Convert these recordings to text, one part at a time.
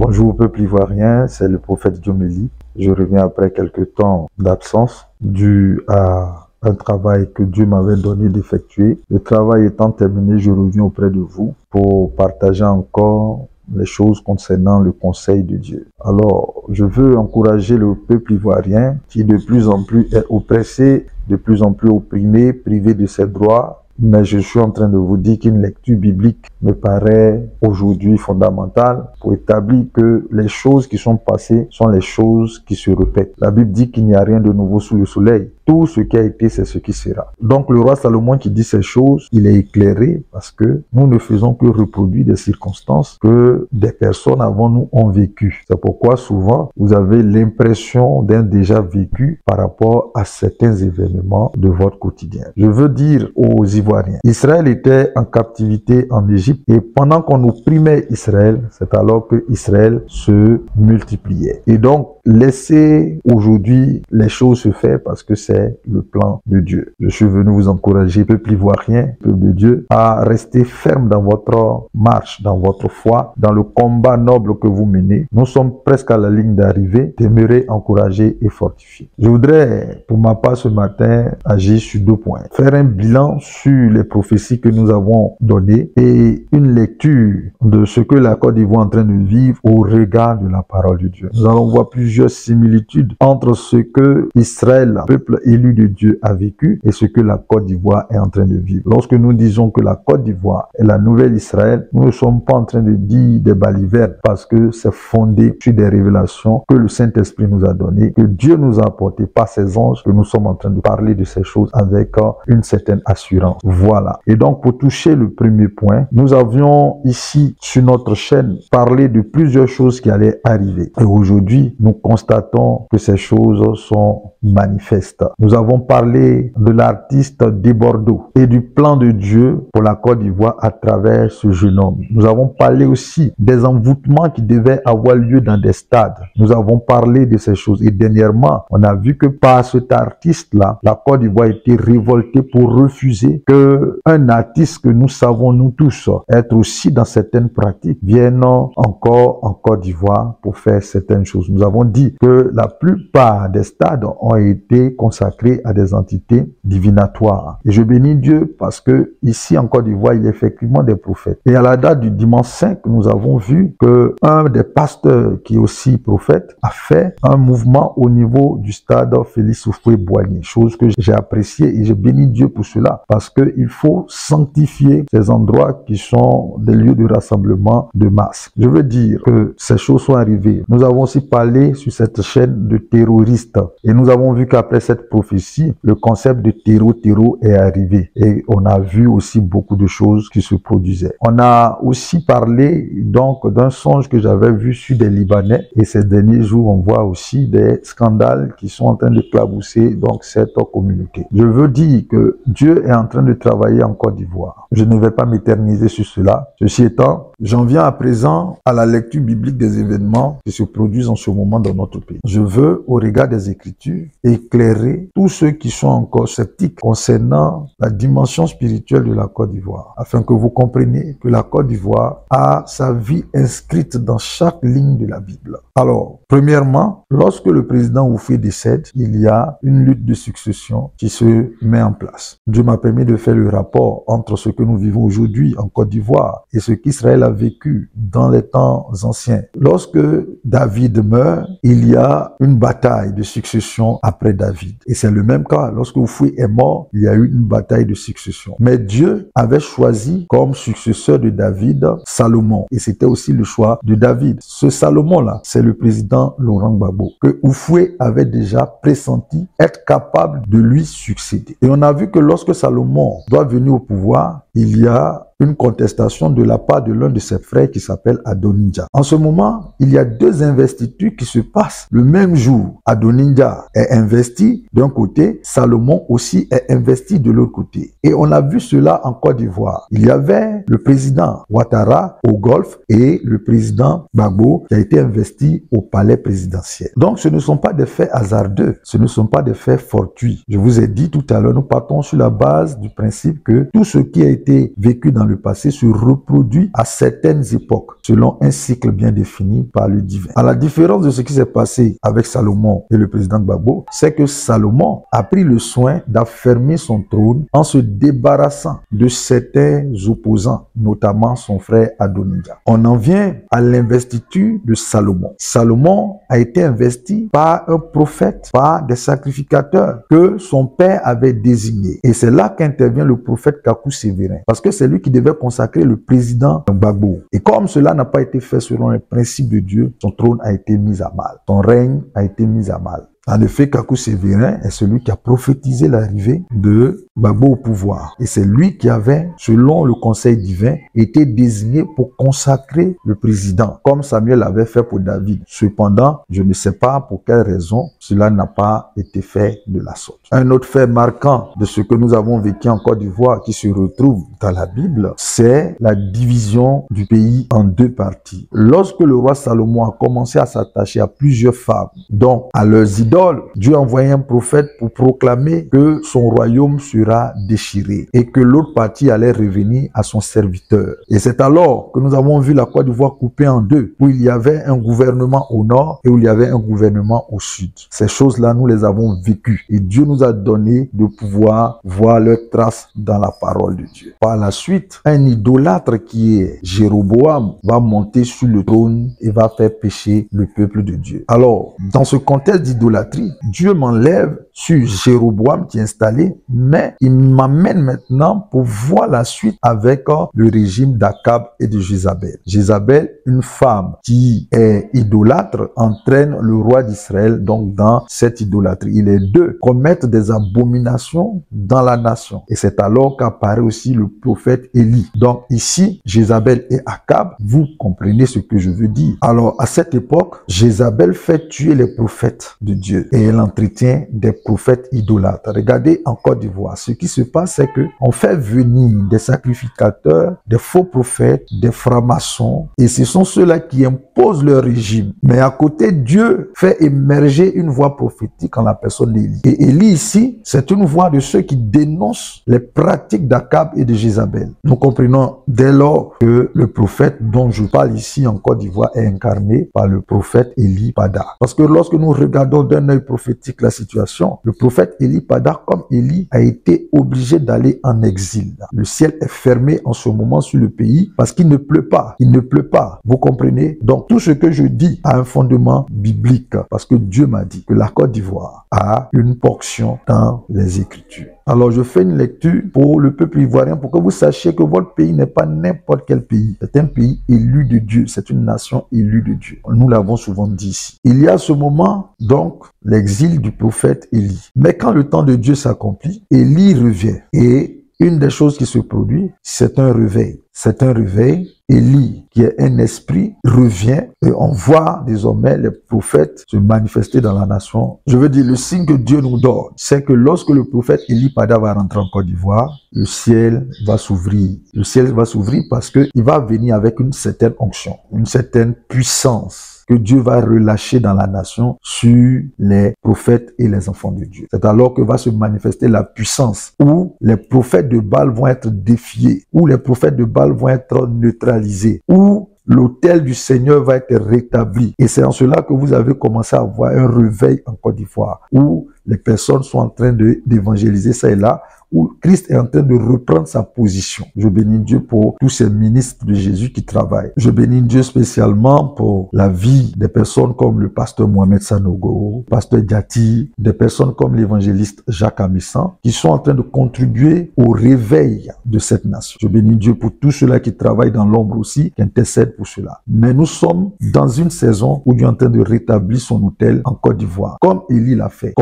Bonjour peuple ivoirien, c'est le prophète Diomélie. Je reviens après quelques temps d'absence dû à un travail que Dieu m'avait donné d'effectuer. Le travail étant terminé, je reviens auprès de vous pour partager encore les choses concernant le conseil de Dieu. Alors, je veux encourager le peuple ivoirien qui de plus en plus est oppressé, de plus en plus opprimé, privé de ses droits. Mais je suis en train de vous dire qu'une lecture biblique me paraît aujourd'hui fondamentale pour établir que les choses qui sont passées sont les choses qui se répètent. La Bible dit qu'il n'y a rien de nouveau sous le soleil. Tout ce qui a été, c'est ce qui sera. Donc le roi Salomon qui dit ces choses, il est éclairé parce que nous ne faisons que reproduire des circonstances que des personnes avant nous ont vécues. C'est pourquoi souvent vous avez l'impression d'un déjà vécu par rapport à certains événements de votre quotidien. Je veux dire aux Ivoiriens, Israël était en captivité en Égypte et pendant qu'on opprimait Israël, c'est alors que Israël se multipliait. Et donc, laissez aujourd'hui les choses se faire parce que c'est le plan de Dieu. Je suis venu vous encourager, peuple ivoirien, peuple de Dieu, à rester ferme dans votre marche, dans votre foi, dans le combat noble que vous menez. Nous sommes presque à la ligne d'arrivée. Demeurez encouragés et fortifiés. Je voudrais, pour ma part ce matin, agir sur 2 points. Faire un bilan sur les prophéties que nous avons données et une lecture de ce que la Côte d'Ivoire est en train de vivre au regard de la parole de Dieu. Nous allons voir plusieurs similitudes entre ce que Israël, peuple élu de Dieu, a vécu et ce que la Côte d'Ivoire est en train de vivre. Lorsque nous disons que la Côte d'Ivoire est la nouvelle Israël, nous ne sommes pas en train de dire des balivernes parce que c'est fondé sur des révélations que le Saint-Esprit nous a données, que Dieu nous a apporté par ses anges, que nous sommes en train de parler de ces choses avec une certaine assurance. Voilà. Et donc, pour toucher le premier point, nous avions ici sur notre chaîne parlé de plusieurs choses qui allaient arriver. Et aujourd'hui, nous constatons que ces choses sont manifestes. Nous avons parlé de l'artiste de Bordeaux et du plan de Dieu pour la Côte d'Ivoire à travers ce jeune homme. Nous avons parlé aussi des envoûtements qui devaient avoir lieu dans des stades. Nous avons parlé de ces choses. Et dernièrement, on a vu que par cet artiste-là, la Côte d'Ivoire a été révoltée pour refuser qu'un artiste que nous savons, nous tous, être aussi dans certaines pratiques, vienne encore en Côte d'Ivoire pour faire certaines choses. Nous avons dit que la plupart des stades ont été consacrés à des entités divinatoires. Et je bénis Dieu parce que ici en Côte d'Ivoire, il y a effectivement des prophètes. Et à la date du dimanche 5, nous avons vu que un des pasteurs qui est aussi prophète a fait un mouvement au niveau du stade Félix Houphouët-Boigny, chose que j'ai appréciée et je bénis Dieu pour cela parce qu'il faut sanctifier ces endroits qui sont des lieux de rassemblement de masse. Je veux dire que ces choses sont arrivées. Nous avons aussi parlé sur cette chaîne de terroristes et nous avons vu qu'après cette prophétie, le concept de terreau est arrivé et on a vu aussi beaucoup de choses qui se produisaient. On a aussi parlé donc d'un songe que j'avais vu sur des Libanais et ces derniers jours, on voit aussi des scandales qui sont en train de clabousser donc cette communauté. Je veux dire que Dieu est en train de travailler en Côte d'Ivoire. Je ne vais pas m'éterniser sur cela. Ceci étant, j'en viens à présent à la lecture biblique des événements qui se produisent en ce moment dans notre pays. Je veux, au regard des Écritures, éclairer tous ceux qui sont encore sceptiques concernant la dimension spirituelle de la Côte d'Ivoire, afin que vous compreniez que la Côte d'Ivoire a sa vie inscrite dans chaque ligne de la Bible. Alors, premièrement, lorsque le président Oufé décède, il y a une lutte de succession qui se met en place. Dieu m'a permis de faire le rapport entre ce que nous vivons aujourd'hui en Côte d'Ivoire et ce qu'Israël a vécu dans les temps anciens. Lorsque David meurt, il y a une bataille de succession après David. Et c'est le même cas. Lorsque Oufoué est mort, il y a eu une bataille de succession. Mais Dieu avait choisi comme successeur de David Salomon. Et c'était aussi le choix de David. Ce Salomon-là, c'est le président Laurent Gbagbo, que Oufoué avait déjà pressenti être capable de lui succéder. Et on a vu que lorsque Salomon doit venir au pouvoir, il y a une contestation de la part de l'un de ses frères qui s'appelle Adonija. En ce moment, il y a 2 investitures qui se passent le même jour. Adonija est investi d'un côté, Salomon aussi est investi de l'autre côté. Et on a vu cela en Côte d'Ivoire. Il y avait le président Ouattara au Golfe et le président Gbagbo qui a été investi au palais présidentiel. Donc ce ne sont pas des faits hasardeux, ce ne sont pas des faits fortuits. Je vous ai dit tout à l'heure, nous partons sur la base du principe que tout ce qui a été vécu dans dans le passé se reproduit à certaines époques, selon un cycle bien défini par le divin. À la différence de ce qui s'est passé avec Salomon et le président Gbagbo, c'est que Salomon a pris le soin d'affermir son trône en se débarrassant de certains opposants, notamment son frère Adonijah. On en vient à l'investiture de Salomon. Salomon a été investi par un prophète, par des sacrificateurs que son père avait désignés. Et c'est là qu'intervient le prophète Kakou Sévérin, parce que c'est lui qui devait consacrer le président Gbagbo. Et comme cela n'a pas été fait selon les principes de Dieu, son trône a été mis à mal. Son règne a été mis à mal. En effet, Kakou Sévérin est celui qui a prophétisé l'arrivée de Gbagbo au pouvoir. Et c'est lui qui avait, selon le conseil divin, été désigné pour consacrer le président, comme Samuel l'avait fait pour David. Cependant, je ne sais pas pour quelle raison cela n'a pas été fait de la sorte. Un autre fait marquant de ce que nous avons vécu en Côte d'Ivoire, qui se retrouve dans la Bible, c'est la division du pays en deux parties. Lorsque le roi Salomon a commencé à s'attacher à plusieurs femmes, donc à leurs idoles, Dieu a envoyé un prophète pour proclamer que son royaume sera déchiré et que l'autre partie allait revenir à son serviteur. Et c'est alors que nous avons vu la Côte d'Ivoire coupée en deux, où il y avait un gouvernement au nord et où il y avait un gouvernement au sud. Ces choses-là, nous les avons vécues et Dieu nous a donné de pouvoir voir leurs traces dans la parole de Dieu. Par la suite, un idolâtre qui est Jéroboam va monter sur le trône et va faire pécher le peuple de Dieu. Alors, dans ce contexte d'idolâtrie, Dieu m'enlève sur Jéroboam qui est installé, mais il m'amène maintenant pour voir la suite avec le régime d'Akab et de Jézabel. Jézabel, une femme qui est idolâtre, entraîne le roi d'Israël donc dans cette idolâtrie. Il est deux, commettre des abominations dans la nation. Et c'est alors qu'apparaît aussi le prophète Élie. Donc ici, Jézabel et Akab, vous comprenez ce que je veux dire. Alors à cette époque, Jézabel fait tuer les prophètes de Dieu et elle entretient des prophètes idolâtres. Regardez en Côte d'Ivoire, ce qui se passe, c'est que on fait venir des sacrificateurs, des faux prophètes, des francs-maçons, et ce sont ceux-là qui imposent leur régime. Mais à côté, Dieu fait émerger une voix prophétique en la personne d'Élie. Et Élie ici, c'est une voix de ceux qui dénoncent les pratiques d'Akab et de Jézabel. Nous comprenons dès lors que le prophète dont je parle ici en Côte d'Ivoire est incarné par le prophète Élie Pada. Parce que lorsque nous regardons d'un œil prophétique la situation, le prophète Élie Pada, comme Élie, a été obligé d'aller en exil. Le ciel est fermé en ce moment sur le pays parce qu'il ne pleut pas. Il ne pleut pas. Vous comprenez? Donc tout ce que je dis a un fondement biblique parce que Dieu m'a dit que la Côte d'Ivoire a une portion dans les Écritures. Alors je fais une lecture pour le peuple ivoirien pour que vous sachiez que votre pays n'est pas n'importe quel pays. C'est un pays élu de Dieu. C'est une nation élue de Dieu. Nous l'avons souvent dit ici. Il y a ce moment donc l'exil du prophète Élie. Mais quand le temps de Dieu s'accomplit, Élie revient. Et une des choses qui se produit, c'est un réveil. C'est un réveil. Élie, qui est un esprit, revient et on voit désormais les prophètes se manifester dans la nation. Je veux dire, le signe que Dieu nous donne, c'est que lorsque le prophète Élie Pada va rentrer en Côte d'Ivoire, le ciel va s'ouvrir. Le ciel va s'ouvrir parce qu'il va venir avec une certaine onction, une certaine puissance que Dieu va relâcher dans la nation sur les prophètes et les enfants de Dieu. C'est alors que va se manifester la puissance où les prophètes de Baal vont être défiés, où les prophètes de Baal vont être neutralisés, où l'autel du Seigneur va être rétabli. Et c'est en cela que vous avez commencé à avoir un réveil en Côte d'Ivoire, où les personnes sont en train d'évangéliser ça et là, où Christ est en train de reprendre sa position. Je bénis Dieu pour tous ces ministres de Jésus qui travaillent. Je bénis Dieu spécialement pour la vie des personnes comme le pasteur Mohamed Sanogo, pasteur Diati, des personnes comme l'évangéliste Jacques Amissan, qui sont en train de contribuer au réveil de cette nation. Je bénis Dieu pour tous ceux-là qui travaillent dans l'ombre aussi, qui intercèdent pour cela. Mais nous sommes dans une saison où Dieu est en train de rétablir son autel en Côte d'Ivoire, comme Élie l'a fait,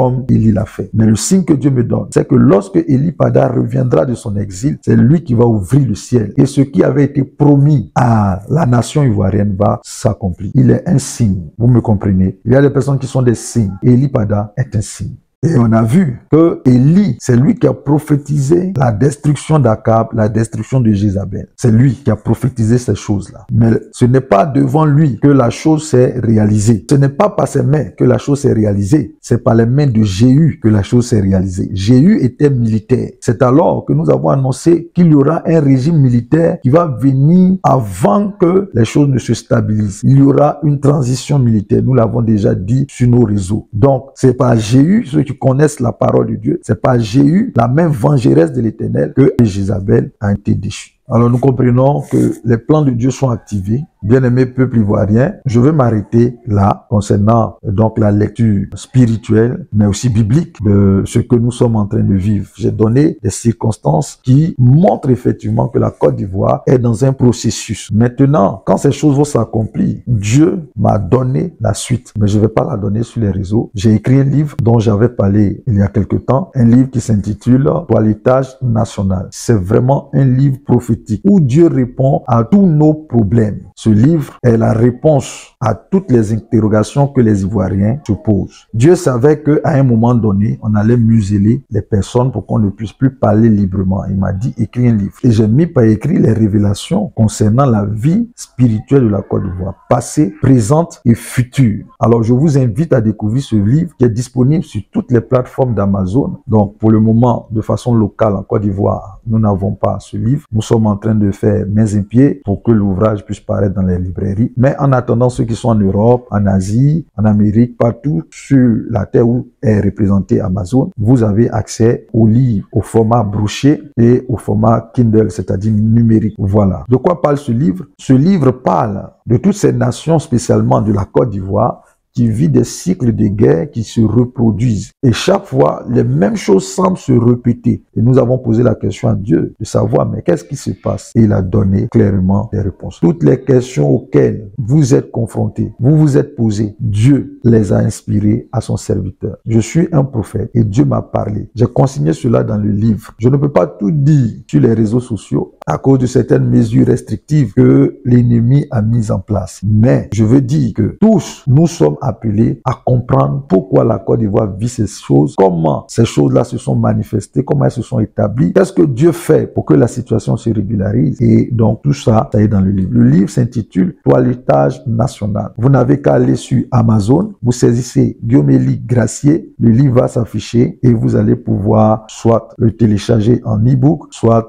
Mais le signe que Dieu me donne, c'est que lorsque Élie Pada reviendra de son exil, c'est lui qui va ouvrir le ciel. Et ce qui avait été promis à la nation ivoirienne va s'accomplir. Il est un signe. Vous me comprenez? Il y a des personnes qui sont des signes. Élie Pada est un signe. Et on a vu que Élie, c'est lui qui a prophétisé la destruction d'Akab, la destruction de Jézabel. C'est lui qui a prophétisé ces choses-là. Mais ce n'est pas devant lui que la chose s'est réalisée. Ce n'est pas par ses mains que la chose s'est réalisée. C'est par les mains de Jéhu que la chose s'est réalisée. Jéhu était militaire. C'est alors que nous avons annoncé qu'il y aura un régime militaire qui va venir avant que les choses ne se stabilisent. Il y aura une transition militaire. Nous l'avons déjà dit sur nos réseaux. Donc, c'est par Jéhu, ceux qui connaissent la parole de Dieu, c'est par Jéhu, la main vengeresse de l'Éternel, que Jézabel a été déchue. Alors nous comprenons que les plans de Dieu sont activés. Bien-aimé peuple ivoirien, je vais m'arrêter là concernant donc la lecture spirituelle, mais aussi biblique de ce que nous sommes en train de vivre. J'ai donné des circonstances qui montrent effectivement que la Côte d'Ivoire est dans un processus. Maintenant, quand ces choses vont s'accomplir, Dieu m'a donné la suite, mais je ne vais pas la donner sur les réseaux. J'ai écrit un livre dont j'avais parlé il y a quelque temps, un livre qui s'intitule « Toilettage national ». C'est vraiment un livre prophétique où Dieu répond à tous nos problèmes. Ce livre est la réponse à toutes les interrogations que les Ivoiriens se posent. Dieu savait qu'à un moment donné, on allait museler les personnes pour qu'on ne puisse plus parler librement. Il m'a dit, écris un livre. Et j'ai mis par écrit les révélations concernant la vie spirituelle de la Côte d'Ivoire, passée, présente et future. Alors, je vous invite à découvrir ce livre qui est disponible sur toutes les plateformes d'Amazon. Donc, pour le moment, de façon locale en Côte d'Ivoire, nous n'avons pas ce livre. Nous sommes en train de faire mains et pieds pour que l'ouvrage puisse paraître dans les librairies. Mais en attendant, ceux qui sont en Europe, en Asie, en Amérique, partout sur la terre où est représenté Amazon, vous avez accès au livre au format broché et au format Kindle, c'est-à-dire numérique. Voilà. De quoi parle ce livre? Ce livre parle de toutes ces nations, spécialement de la Côte d'Ivoire, qui vit des cycles de guerre qui se reproduisent. Et chaque fois, les mêmes choses semblent se répéter. Et nous avons posé la question à Dieu de savoir, mais qu'est-ce qui se passe? Et il a donné clairement des réponses. Toutes les questions auxquelles vous êtes confrontés, vous vous êtes posés, Dieu les a inspirées à son serviteur. Je suis un prophète et Dieu m'a parlé. J'ai consigné cela dans le livre. Je ne peux pas tout dire sur les réseaux sociaux à cause de certaines mesures restrictives que l'ennemi a mises en place. Mais je veux dire que tous, nous sommes appelés à comprendre pourquoi la Côte d'Ivoire vit ces choses, comment ces choses-là se sont manifestées, comment elles se sont établies, qu'est-ce que Dieu fait pour que la situation se régularise. Et donc tout ça, ça est dans le livre. Le livre s'intitule « Toilettage national ». Vous n'avez qu'à aller sur Amazon, vous saisissez Guillaume-Élie Gracier, le livre va s'afficher et vous allez pouvoir soit le télécharger en e-book, soit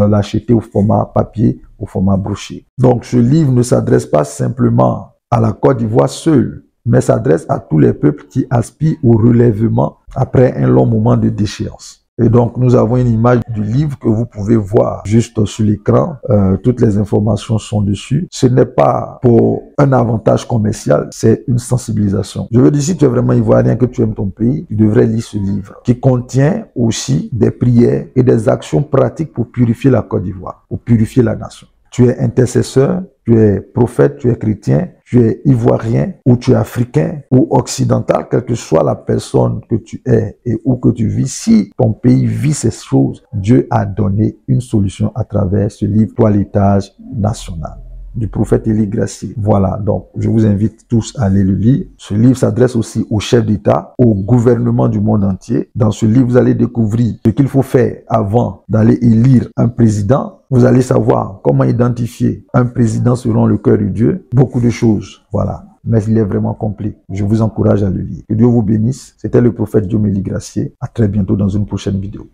l'acheter au format papier, au format broché. Donc ce livre ne s'adresse pas simplement à la Côte d'Ivoire seule, mais s'adresse à tous les peuples qui aspirent au relèvement après un long moment de déchéance. Et donc, nous avons une image du livre que vous pouvez voir juste sur l'écran. Toutes les informations sont dessus. Ce n'est pas pour un avantage commercial, c'est une sensibilisation. Je veux dire, si tu es vraiment ivoirien, que tu aimes ton pays, tu devrais lire ce livre qui contient aussi des prières et des actions pratiques pour purifier la Côte d'Ivoire, pour purifier la nation. Tu es intercesseur, tu es prophète, tu es chrétien, tu es ivoirien ou tu es africain ou occidental, quelle que soit la personne que tu es et où que tu vis, si ton pays vit ces choses, Dieu a donné une solution à travers ce livre « Toilettage national » du prophète Élie Gracier. Voilà, donc je vous invite tous à aller le lire. Ce livre s'adresse aussi aux chefs d'État, au gouvernement du monde entier. Dans ce livre, vous allez découvrir ce qu'il faut faire avant d'aller élire un président. Vous allez savoir comment identifier un président selon le cœur de Dieu. Beaucoup de choses, voilà. Mais il est vraiment complet. Je vous encourage à le lire. Que Dieu vous bénisse. C'était le prophète Guillaume-Élie Gracier. À très bientôt dans une prochaine vidéo.